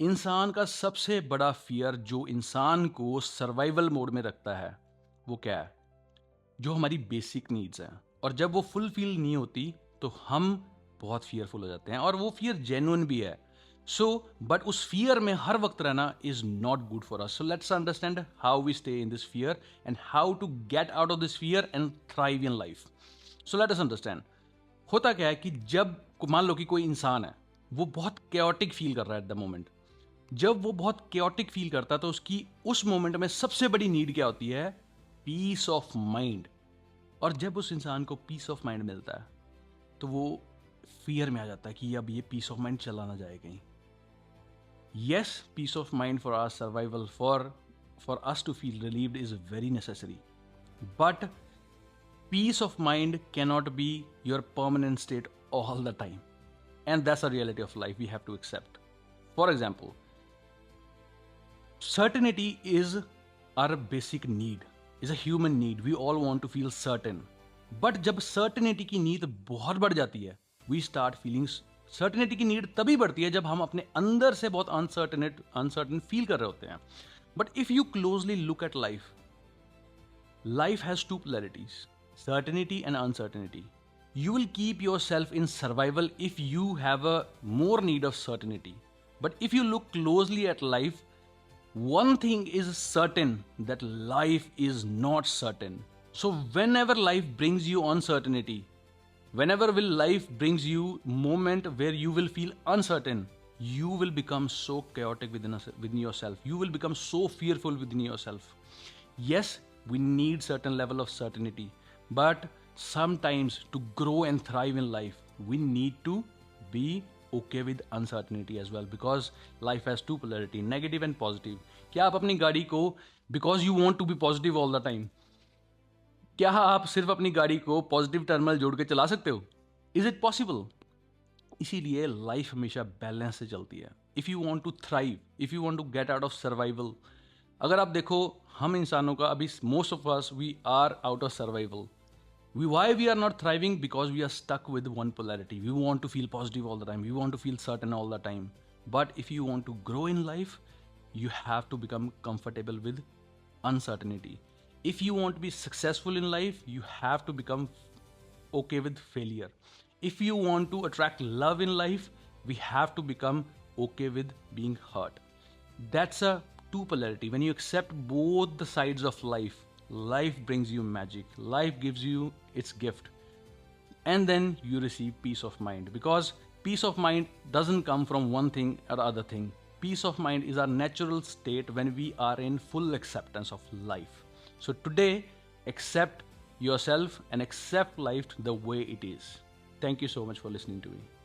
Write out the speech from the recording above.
इंसान का सबसे बड़ा फियर जो इंसान को सर्वाइवल मोड में रखता है वो क्या है? जो हमारी बेसिक नीड्स हैं, और जब वो फुलफिल नहीं होती तो हम बहुत फियरफुल हो जाते हैं, और वो फियर जेन्युइन भी है। सो बट उस फियर में हर वक्त रहना is not good for us. So let's understand how we stay in this fear and how to get out of this fear and thrive in life. So let us understand होता क्या है कि जब मान लो कि कोई इंसान है, वो बहुत केओटिक फील कर रहा है एट द मोमेंट। जब वो बहुत केओटिक फील करता है तो उसकी उस मोमेंट में सबसे बड़ी नीड क्या होती है? Peace of mind. और जब उस इंसान को पीस ऑफ माइंड मिलता है तो वो फियर में आ जाता है कि अब ये पीस ऑफ माइंड चला ना जाए कहीं। Yes, peace of mind for our survival, for us to feel relieved is very necessary, but peace of mind cannot be your permanent state all the time, and that's a reality of life we have to accept. For example, certainty is our basic need, is a human need. We all want to feel certain, but जब certainty की need बहुत बढ़ जाती है, we start feeling certainty की need तभी बढ़ती है जब हम अपने अंदर से बहुत uncertain फील कर रहे होते हैं. But if you closely look at life, life has two polarities, certainty and uncertainty. You will keep yourself in survival if you have a more need of certainty. But if you look closely at life, one thing is certain, that life is not certain. So whenever life brings you uncertainty, whenever will life brings you moment where you will feel uncertain, you will become so chaotic within yourself. You will become so fearful within yourself. Yes, we need certain level of certainty, but sometimes to grow and thrive in life, we need to be okay with uncertainty as well, because life has two polarity, negative and positive. क्या आप अपनी गाड़ी को because you want to be positive all the time, क्या आप सिर्फ अपनी गाड़ी को पॉजिटिव टर्मिनल जोड़ के चला सकते हो? Is it possible? इसीलिए लाइफ हमेशा बैलेंस से चलती है. If you want to thrive, if you want to get out of survival, अगर आप देखो हम इंसानों का अभी most of us we are out of survival. Why we are not thriving? Because we are stuck with one polarity. We want to feel positive all the time. We want to feel certain all the time. But if you want to grow in life, you have to become comfortable with uncertainty. If you want to be successful in life, you have to become okay with failure. If you want to attract love in life, we have to become okay with being hurt. That's a two polarity. When you accept both the sides of life, life brings you magic. Life gives you its gift. And then you receive peace of mind, because peace of mind doesn't come from one thing or other thing. Peace of mind is our natural state when we are in full acceptance of life. So today, accept yourself and accept life the way it is. Thank you so much for listening to me.